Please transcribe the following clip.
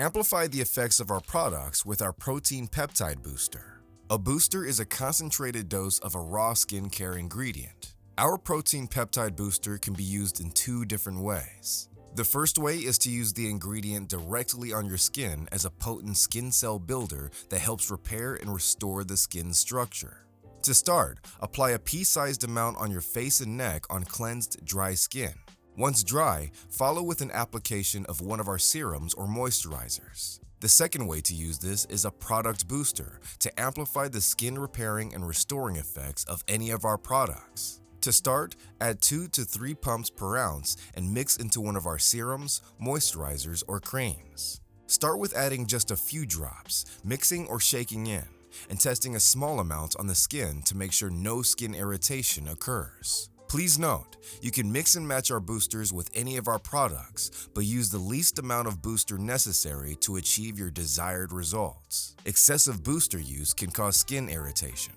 Amplify the effects of our products with our protein peptide booster. A booster is a concentrated dose of a raw skincare ingredient. Our protein peptide booster can be used in two different ways. The first way is to use the ingredient directly on your skin as a potent skin cell builder that helps repair and restore the skin structure. To start, apply a pea-sized amount on your face and neck on cleansed, dry skin. Once dry, follow with an application of one of our serums or moisturizers. The second way to use this is a product booster to amplify the skin repairing and restoring effects of any of our products. To start, add 2 to 3 pumps per ounce and mix into one of our serums, moisturizers, or creams. Start with adding just a few drops, mixing or shaking in, and testing a small amount on the skin to make sure no skin irritation occurs. Please note, you can mix and match our boosters with any of our products, but use the least amount of booster necessary to achieve your desired results. Excessive booster use can cause skin irritation.